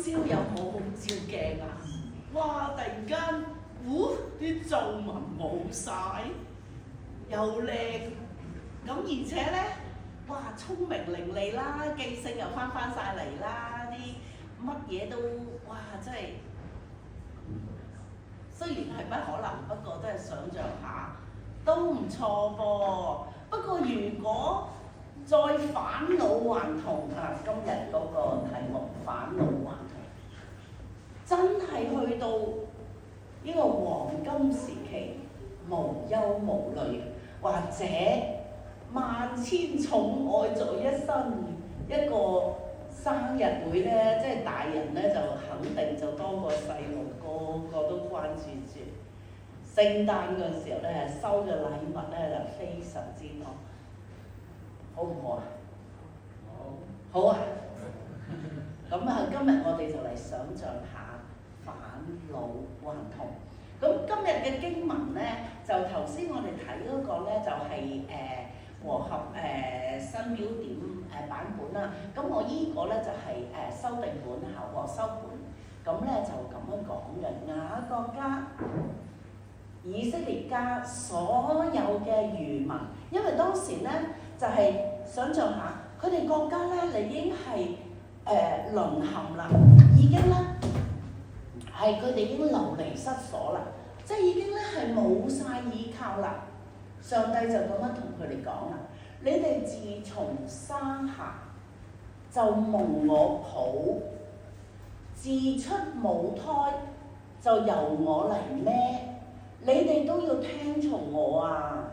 朝有冇好照鏡啊？哇！突然間，啲皺紋冇晒，又靚，咁而且咧，哇！聰明伶俐啦，記性又翻晒嚟啦，啲乜嘢都哇！真係雖然係不可能，不過都係想像下都唔錯噃。不過如果再返老還童啊，今日嗰個題目返老還童，真係去到呢個黃金時期，無憂無慮，或者萬千寵愛在一身，一個生日會咧，即係大人咧就肯定就多過細路，個個都關注住。聖誕嘅時候咧，收嘅禮物咧就非常之多，好唔好啊？好啊！咁啊，今日我哋就嚟想像下返老還童。咁今日嘅經文咧，就頭先我哋睇嗰個咧，就係和合新標點版本啦。咁我依個咧就係修訂本後和修本。咁咧就咁樣講嘅，雅各家、以色列家所有嘅餘民，因為當時咧就係想像下，佢哋國家咧已經係淪陷啦，已經咧係佢哋已經流離失所啦，即係已經咧係冇晒依靠啦。上帝就咁樣同佢哋講啦：你哋自從生下就蒙我抱，自出母胎就由我嚟孭，你哋都要聽從我啊！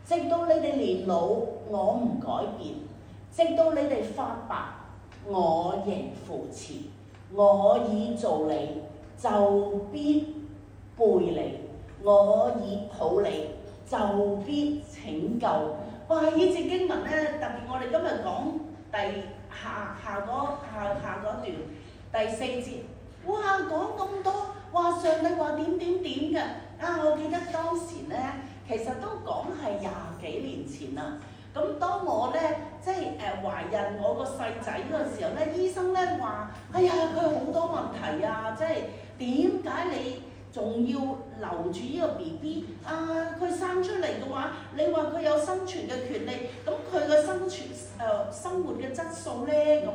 直到你哋年老，我唔改變；直到你哋發白，我仍扶持。我已造你，就必背你；我已抱你，就必拯救。哇！呢節經文咧，特別我哋今日講下嗰段第4節，哇！講咁多，哇！上帝話點嘅啊！我記得當時咧，其實都講係20幾年前啦。咁當我咧即係懷孕我個細仔嗰個時候咧，醫生咧話：哎呀，佢好多問題啊！即係點解你仲要留住呢個 BB 啊？佢生出嚟嘅話，你話佢有生存嘅權利，咁佢嘅生活嘅質素咧咁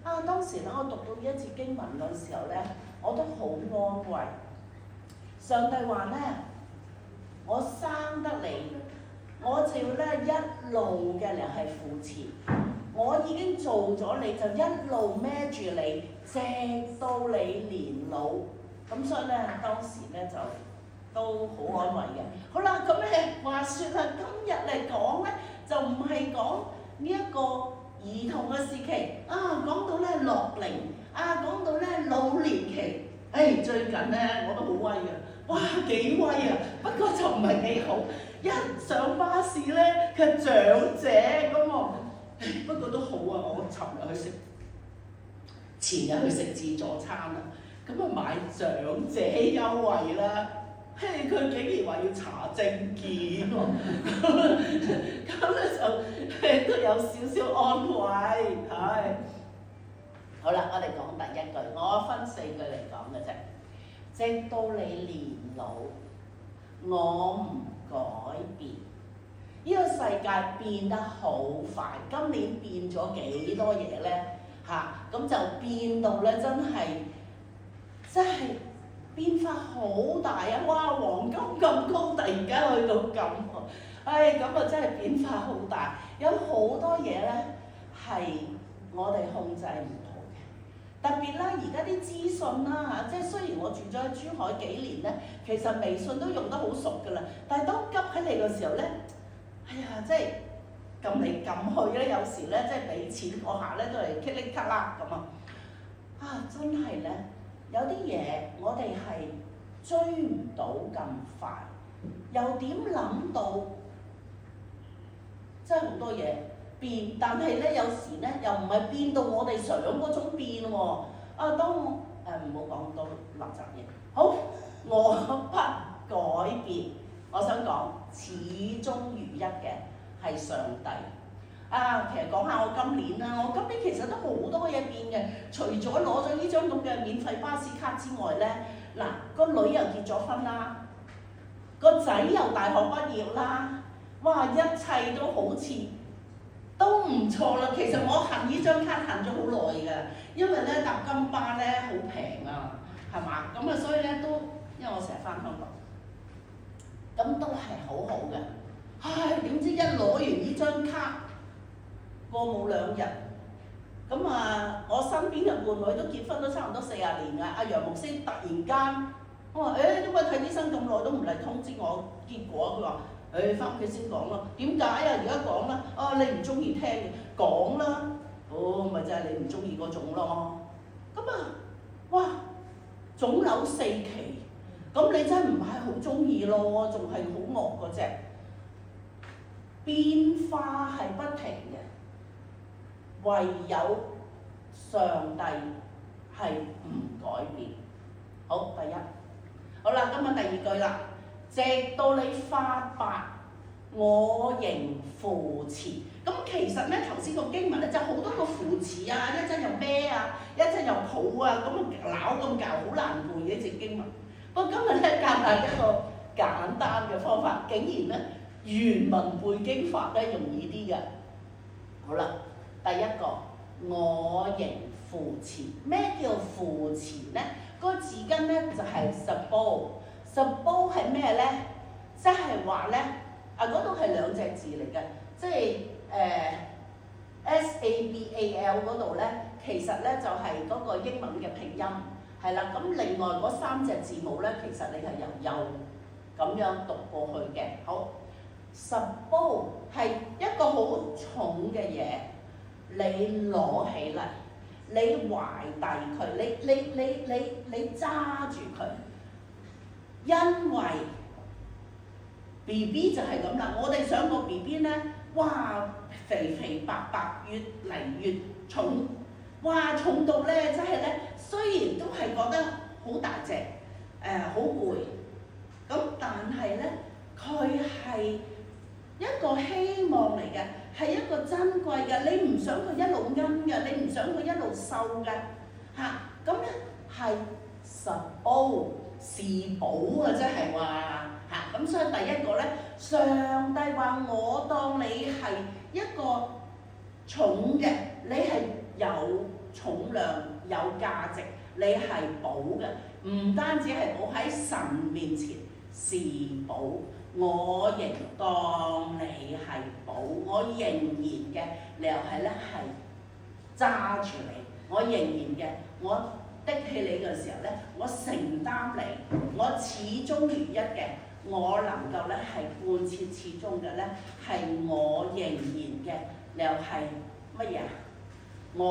啊？當時咧我讀到呢一節經文嘅時候咧，我都好安慰。上帝話咧：我生得你，我就要咧一路嘅嚟係扶持，我已經做咗你，就一路孭住你，直到你年老。咁所以咧，當時咧就都好安慰嘅。好啦，咁咧話説啦，今日嚟講咧，就唔係講呢一個兒童嘅時期啊，講到咧樂齡啊，講到咧老年期。最近咧我都好威嘅，哇幾威啊！不過就唔係幾好，一上巴士咧，佢長者咁喎。不過都好啊，我前日去食自助餐啊，咁啊買長者優惠啦。佢竟然話要查證件喎，咁咧就都有少少安慰，係。好啦，我哋講第一句，我分4句嚟講嘅啫。直到你年老，我唔改變。呢個世界變得好快，今年變咗幾多嘢咧？咁就變到咧真係變化好大啊！哇，黃金咁高，突然間去到咁喎，咁啊真係變化好大。有好多嘢咧係我哋控制唔到嘅，特別啦，而家啲資訊啦即係雖然我住咗喺珠海幾年咧，其實微信都用得好熟㗎啦，但係當急喺嚟嘅時候咧，即係撳嚟撳去咧，有時咧即係俾錢嗰下咧都係棘哩卡啦咁啊！真係咧，有啲嘢我哋係追唔到咁快，又點諗到？真係好多嘢變，但係咧有時咧又唔係變到我哋想嗰種變喎。當我唔好講咁多垃圾嘢。好，我不改變。我想講始終如一嘅係上帝。其實講下我今年啦，我今年其實都好多嘢變嘅，除咗攞咗呢張咁嘅免費巴士卡之外咧，嗱個女又結咗婚啦，個仔又大學畢業啦，哇！一切都好似都唔錯啦。其實我行呢張卡行咗好耐㗎，因為咧搭金巴咧好平啊，係嘛？咁啊所以咧都因為我成日返香港，咁都係好好嘅。唉，點知一攞完呢張卡，過冇2日，咁啊我身邊嘅伴侶都結婚都差唔多40年㗎。阿楊牧師突然間，我話點解睇醫生咁耐都唔嚟通知我結果？佢話返屋企先講咯。點解啊？而家講啦，你唔中意聽嘅，講啦。咪就係你唔中意嗰種咯。咁啊，哇，腫瘤4期，咁你真係唔係好中意咯，仲係好惡嗰隻。變化係不停嘅，唯有上帝係唔改變。好，第一，好啦，今日第2句啦。直到你發白，我仍扶持。咁其實咧，頭先個經文咧就好多個扶持啊，一陣又孭啊，一陣又抱啊，咁啊拗咁教，好難背嘅呢隻經文。不過今日咧教大家一個簡單嘅方法，竟然咧〜原文背經法咧容易啲嘅。好啦，第一個我仍扶持。咩叫扶持咧？個字根咧就係 support。support 係咩咧？即係話咧嗰度係2隻字嚟嘅，即係SABAL 嗰度咧，其實咧就係嗰個英文嘅拼音係啦。咁另外嗰3隻字母咧，其實你係由右咁樣讀過去嘅。好。support 係一個好重嘅嘢，你攞起嚟，你懷遞佢，你揸住佢，因為 BB 就係咁啦。我哋想個 BB 咧，哇，肥肥白白，越嚟越重，哇，重到咧真係咧，雖然都係覺得好大隻，好攰，咁但係咧，佢係一個希望嚟嘅，係一個珍貴嘅。你唔想佢一路奀嘅，你唔想佢一路瘦嘅，咁咧係support是寶啊，即係話咁所以第一個咧，上帝話我當你係一個重嘅，你係有重量有價值，你係寶嘅，唔單止係寶，喺神面前是寶。我仍當你係寶，我仍然嘅，你又係咧係揸住你，我仍然嘅，我的起你嘅時候咧，我承擔你，我始終如一嘅，我能夠咧係貫徹始終嘅咧，係我仍然嘅，你又係乜嘢啊？我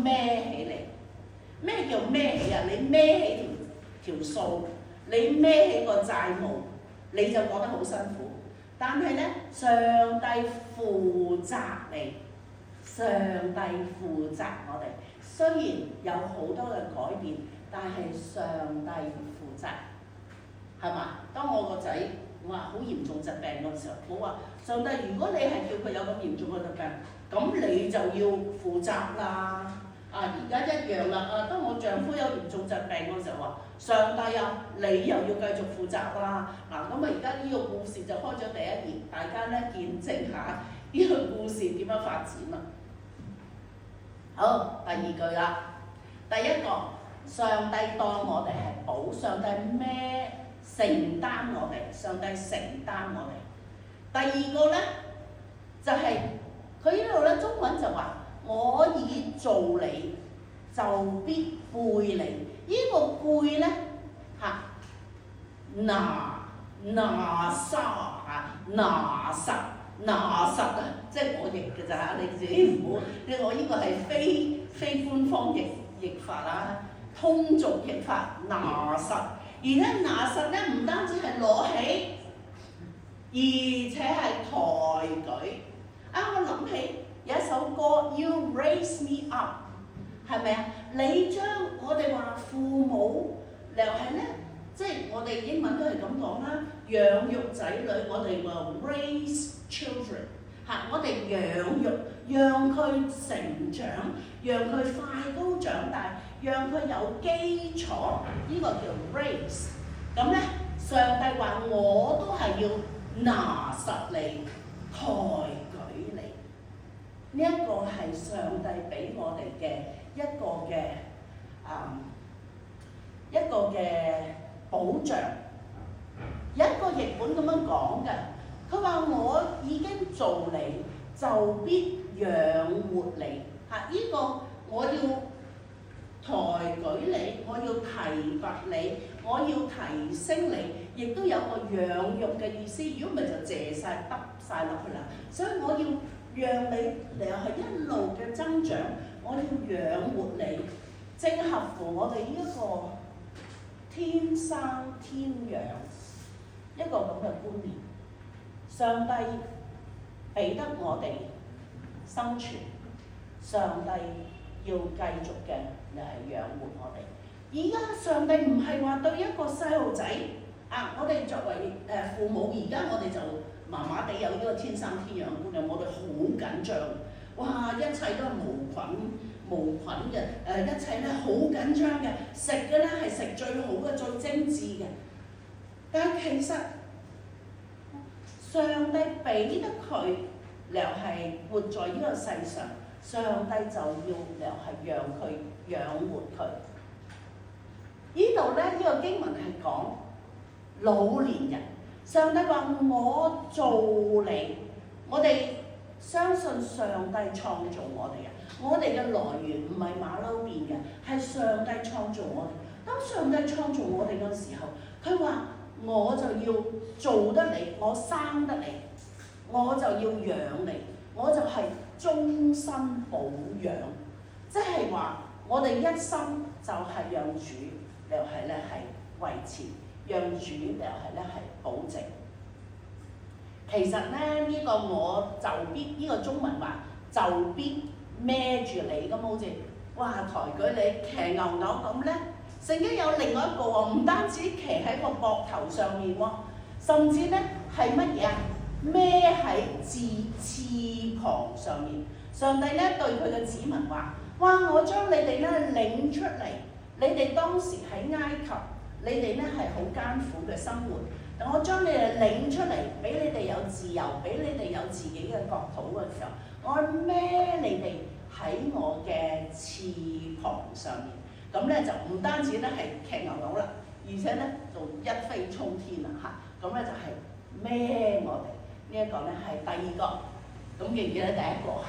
孭起你，咩叫孭起啊？你孭起條數，你孭起個債務。你就覺得好辛苦，但係咧，上帝負責你，上帝負責我哋。雖然有好多嘅改變，但係上帝負責，係嘛？當我個仔話好嚴重疾病嗰時候，我話上帝，如果你係叫佢有咁嚴重嘅疾病，咁你就要負責啦。而家一樣啦。當我丈夫有嚴重疾病嗰時候話，上帝啊，你又要繼續負責啦。咁而家呢個故事就開咗第1頁，大家咧見證下呢個故事點樣發展啦。好，第2句啦。第一個，上帝當我哋係寶，上帝承擔我哋，上帝承擔我哋。第2個咧，就係佢呢度咧中文就話。我已造你，就必背你。呢個背咧拿實啊，即係我譯嘅咋，你自己唔好。我呢個係非官方譯法啊，通俗譯法拿實。而咧拿實咧唔單止係攞起，而且係抬舉。我諗起。有一首歌 You Raise Me Up， 係咪啊？你將我哋話父母又係咧，即係我哋英文都係咁講啦，養育仔女，我哋話 raise children 我哋養育，讓佢成長，讓佢快高長大，讓佢有基礎，呢個叫 raise。咁咧，上帝話我都係要拿實你，抬舉你。呢一個係上帝俾我哋嘅一個嘅保障。有一個譯本咁樣講嘅，佢話我已經做你，就必養活你。呢個我要抬舉你，我要提拔你，我要提升你，亦都有個養育嘅意思。如果唔係就謝晒得晒落去啦。所以我要讓你又係一路嘅增長，我要養活你，正合乎我哋呢一個天生天養一個咁嘅觀念。上帝俾得我哋生存，上帝要繼續嘅又係養活我哋。而家上帝唔係話對一個細路仔我哋作為父母，而家我哋就麻麻地有呢個天生天養觀念，我哋好緊張，哇！一切都係無菌嘅，一切咧好緊張嘅，食嘅咧係食最好嘅、最精緻嘅。但係其實上帝俾得佢，又係活在呢個世上，上帝就要又係讓佢養活佢。呢度咧，呢個經文係講老年人。上帝話我做你，我哋相信上帝創造我哋啊！我哋嘅來源唔係馬騮變嘅，係上帝創造我哋。當上帝創造我哋嘅時候，佢話我就要做得你，我生得你，我就要養你，我就係終身保養。即係話我哋一生就係讓主又係咧係維持，讓主又係咧係保證。其實咧呢個我就必呢個中文話就必孭住你咁，好似哇抬舉你騎牛牛咁咧。聖經有另外一個喎，唔單止騎喺個膊頭上面喎，甚至咧係乜嘢啊？孭喺翅膀上面。上帝咧對佢嘅子民話：哇！我將你哋咧領出嚟，你哋當時喺埃及，你哋咧係好艱苦嘅生活。我將你哋領出嚟，俾你哋有自由，俾你哋有自己嘅國土嘅時候，我孭你哋喺我嘅翅膀上面。咁咧就唔單止咧係騎牛牛啦，而且咧就一飛沖天啦嚇！咁咧就係孭我哋。呢一個咧係第二個。咁記唔記得第一個？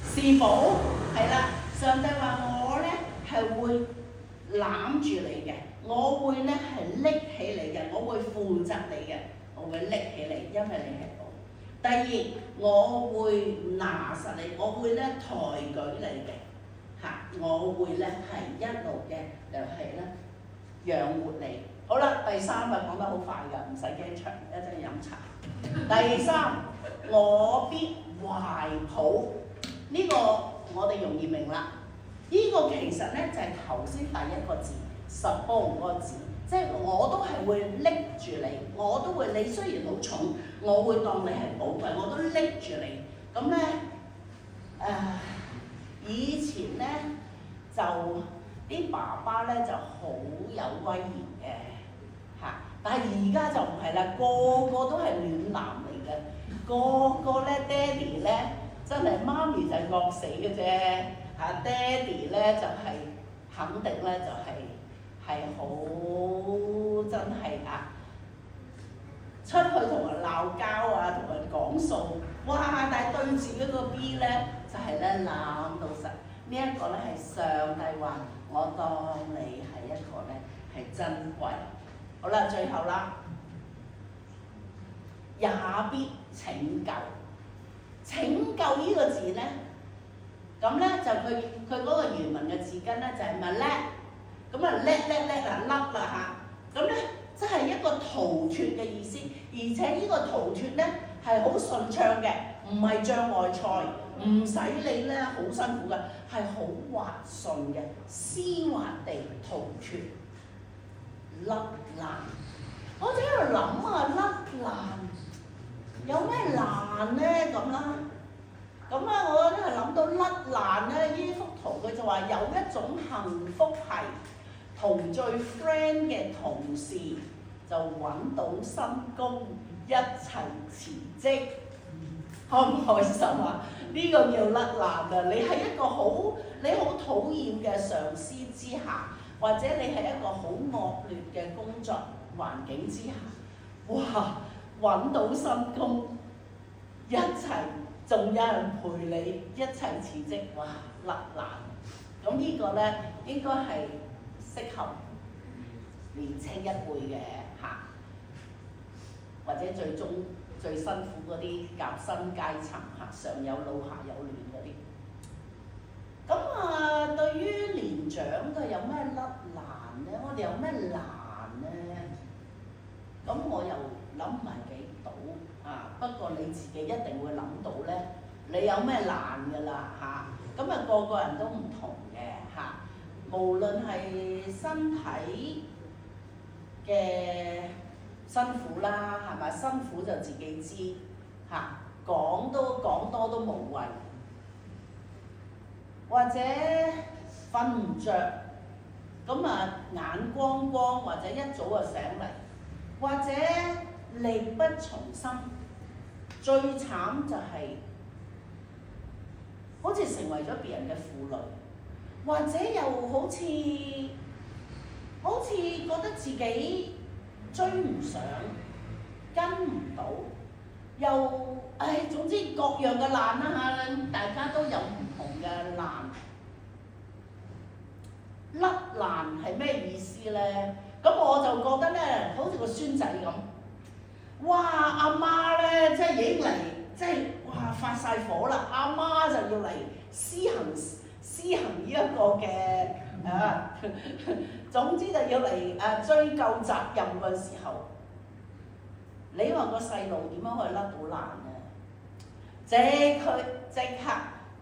是否係啦？上帝話我咧係會攬住你嘅，我會咧係拎起你嘅，我會負責你嘅，我會拎起你，因為你係我。第二，我會拿實你，我會咧抬舉你嘅嚇，我會咧係一路嘅又係咧養活你。好啦，第三個講得好快㗎，唔使驚長，一陣飲茶。第三，我必懷抱。呢個我哋容易明啦。呢個其實咧就係頭先第一個字，support嗰個字，即係我都係會拎住你，我都會你雖然好重，我會當你係寶貴，我都拎住你。咁咧以前咧就啲爸爸咧就好有威嚴嘅嚇，但係而家就唔係啦，個個都係暖男嚟嘅，個個咧爹哋咧真係媽咪就係惡死嘅啫嚇，爹哋咧就係肯定咧就係好真係出去同人鬧交啊，同人講數，哇！但係對自己個 B 咧就係咧攬到實。呢一個咧係上帝話我當你係一個咧係珍貴。好啦，最後啦，也必拯救。拯救呢個字咧，咁咧就佢嗰個原文嘅字根咧就係咪叻？咁啊叻啊甩啦嚇！咁咧即係一個逃脫嘅意思，而且呢個逃脫咧係好順暢嘅，唔係障礙賽，唔使你咧好辛苦嘅，係好滑順嘅，絲滑地逃脫甩爛。我就喺度諗啊，甩爛有咩難咧咁啦？咁咧我都係諗到甩難咧，呢幅圖佢就話有一種幸福係同最 friend 嘅同事就揾到新工，一齊辭職，開唔開心啊？呢個叫甩難啊！你喺一個你好討厭嘅上司之下，或者你係一個好惡劣嘅工作環境之下，哇！揾到新工，一齊仲有人陪你一齊辭職，哇！甩難。咁呢個咧應該係適合年青一輩嘅嚇，或者最辛苦嗰啲夾心階層嚇，上有老下有嫩嗰啲。咁啊，對於年長嘅有咩甩難咧？我哋有咩難咧？咁我又諗唔係幾到啊。不過你自己一定會諗到咧，你有咩難㗎啦嚇？咁啊，個個人都唔同嘅嚇，無論係身體嘅辛苦啦，係咪？辛苦就自己知嚇，講多都無謂。或者瞓唔着，咁啊眼光光，或者一早就醒嚟，或者力不從心，最慘就係好似成為咗別人嘅負累，或者又好似覺得自己追唔上，跟唔到，又總之各樣嘅難啦嚇，大家都有唔同嘅難。甩難係咩意思咧？咁我就覺得咧，好似個孫仔咁，哇！阿媽咧即係已經嚟，即係哇發晒火啦！阿媽就要嚟施行呢一個嘅總之就要嚟追究責任嘅時候，你話個細路點樣可以甩到難咧？即刻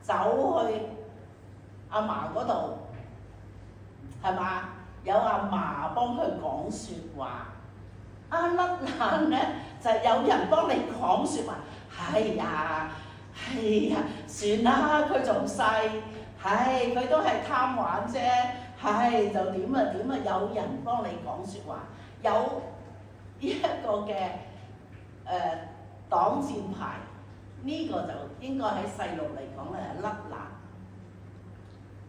走去阿嫲嗰度。係嘛？有阿嫲幫佢講説話，甩難咧就係有人幫你講説話。係呀，算啦，佢仲細，佢都係貪玩啫，就點啊，有人幫你講説話，有呢一個嘅擋箭牌，呢個就應該喺細路嚟講咧係甩難。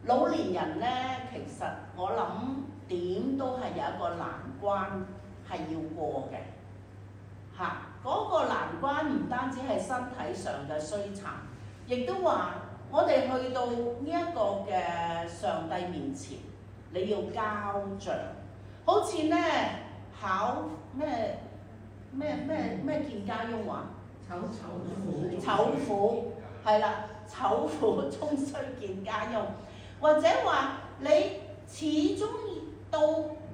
老年人咧，其實我諗點都係有一個難關係要過嘅嚇。嗰個難關唔單止係身體上嘅衰殘，亦都話我哋去到呢一個嘅上帝面前，你要交賬。好似咧考咩見家翁話？醜婦係啦，醜婦終須見家翁。或者話你始終到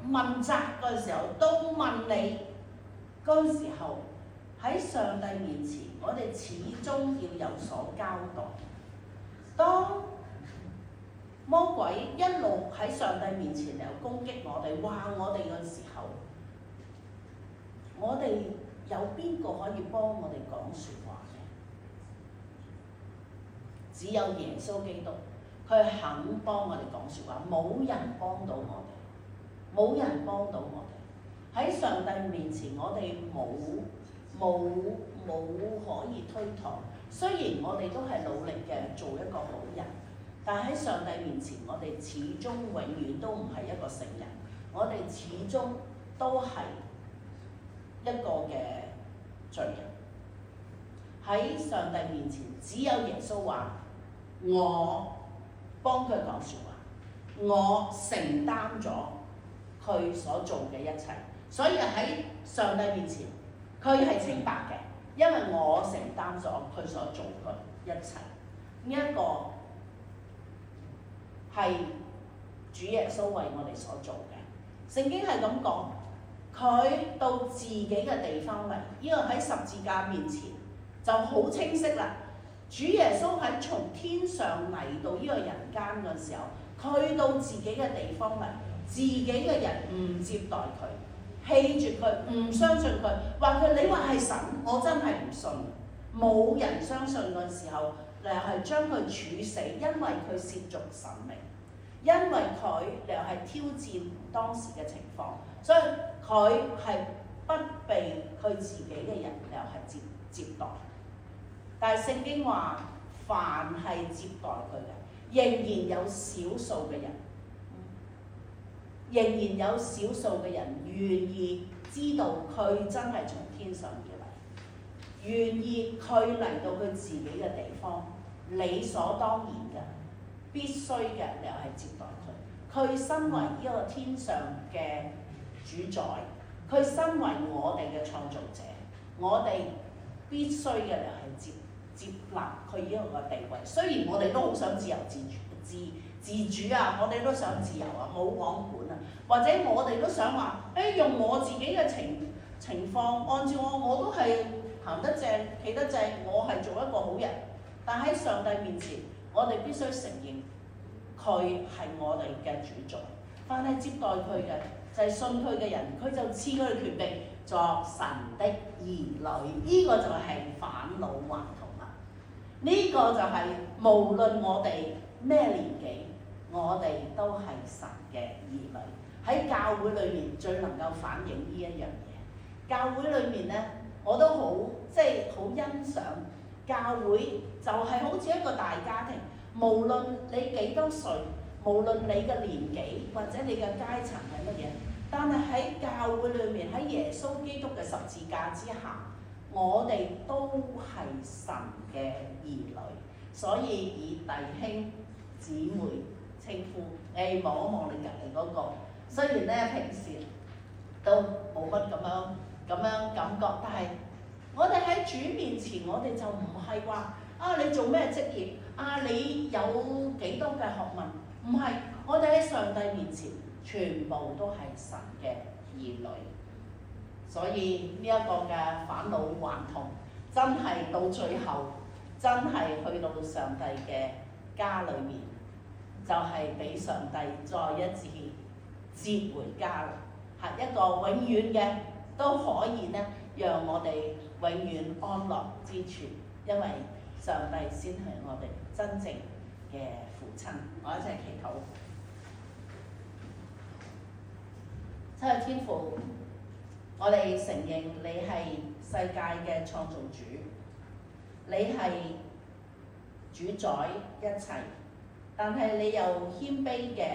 問責嘅時候，到問你嗰陣時候，喺上帝面前，我哋始終要有所交代。當魔鬼一路喺上帝面前又攻擊我哋，話我哋嘅時候，我哋有邊個可以幫我哋講説話嘅？只有耶穌基督。佢肯幫我哋講説話，冇人幫到我哋，冇人幫到我哋。喺上帝面前，我哋冇可以推搪。雖然我哋都係努力嘅做一個好人，但喺上帝面前，我哋始終永遠都唔係一個聖人，我哋始終都係一個嘅罪人。喺上帝面前，只有耶穌話：我幫佢講説話，我承擔咗佢所做嘅一切，所以喺上帝面前，佢係清白嘅，因為我承擔咗佢所做嘅一切。呢一個係主耶穌為我哋所做嘅。聖經係咁講，佢到自己嘅地方嚟，呢個喺十字架面前就好清晰啦。主耶穌喺從天上嚟到呢個人間嘅時候，佢到自己嘅地方嚟，自己嘅人唔接待佢，棄絕佢，唔相信佢，話佢你話係神，我真係唔信。冇人相信嘅時候，你又係將佢處死，因為佢褻瀆神明，因為佢你又係挑戰當時嘅情況，所以佢係不被佢自己嘅人你又係接待。但係聖經話，凡係接待佢嘅，仍然有少數嘅人，仍然有少數嘅人願意知道佢真係從天上而嚟，願意佢嚟到佢自己嘅地方，理所當然嘅必須嘅你又係接待佢。佢身為呢個天上嘅主宰，佢身為我哋嘅創造者，我哋必須嘅你又係接納佢呢個嘅地位。雖然我哋都好想自由自主啊，我哋都想自由啊，冇王管啊，或者我哋都想話，用我自己嘅情況，按照我都係行得正、企得正，我係做一個好人。但喺上帝面前，我哋必須承認佢係我哋嘅主宰。凡係接待佢嘅，就係信佢嘅人，佢就賜佢哋權柄作神的兒女。呢個就係返老還童啦。呢個就係無論我哋咩年紀，我哋都係神嘅兒女。喺教會裏面最能夠反映呢一樣嘢。教會裏面咧，我都好欣賞教會，就係好似一個大家庭。無論你幾多歲，無論你嘅年紀或者你嘅階層係乜嘢，但係喺教會裏面，喺耶穌基督嘅十字架之下，我哋都係神嘅兒女。所以以弟兄姊妹稱呼，你望一望你隔離嗰個，雖然咧平時都冇乜咁樣感覺，但係我哋喺主面前，我哋就唔係話你做咩職業你有幾多嘅學問，唔係，我哋喺上帝面前全部都係神嘅兒女。所以呢一個嘅返老還童，真係到最後，真係去到上帝嘅家裏面，就係俾上帝再一次接回家啦，係一個永遠嘅都可以咧，讓我哋永遠安樂之處，因為上帝先係我哋真正嘅父親。我一齊祈禱。親愛天父，我哋承認你係世界嘅創造主，你係主宰一切，但係你又謙卑嘅，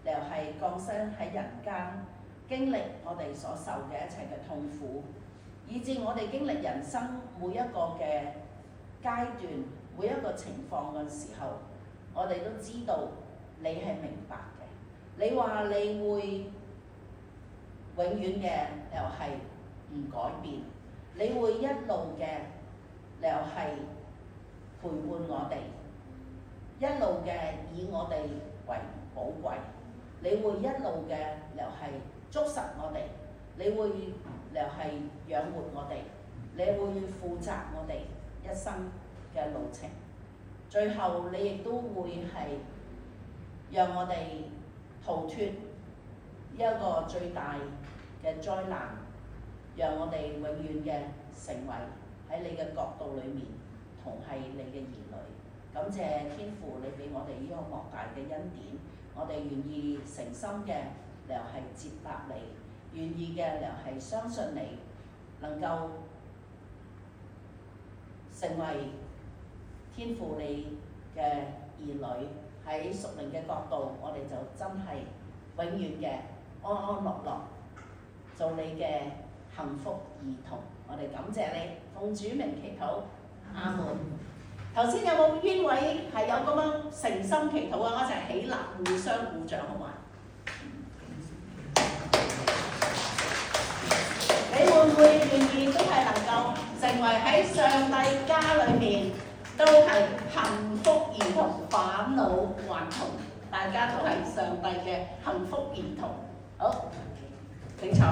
又係降生喺人間，經歷我哋所受嘅一切嘅痛苦，以至我哋經歷人生每一個嘅階段，每一個情況嘅時候，我哋都知道你係明白嘅。你話你會永遠嘅又係唔改變，你會一路嘅又係陪伴我哋，一路嘅以我哋為寶貴，你會一路嘅又係捉實我哋，你會又係養活我哋，你會負責我哋一生嘅路程，最後你亦都會係讓我哋逃脫一個最大嘅災難，讓我哋永遠嘅成為喺你嘅國度裏面同係你嘅兒女。感謝天父，你俾我哋呢個莫大嘅恩典，我哋願意誠心嘅又係接納你，願意嘅又係相信你，能夠成為天父你嘅兒女。喺屬靈嘅角度，我哋就真係永遠嘅安安樂樂，做你嘅幸福兒童。我哋感謝你，奉主名祈禱，阿門。頭先有冇邊位係有咁樣誠心祈禱啊？我一齊起立，互相鼓掌好嘛？你會唔會願意都係能夠成為喺上帝家裏面都係幸福兒童，返老還童？大家都係上帝嘅幸福兒童。好，請坐。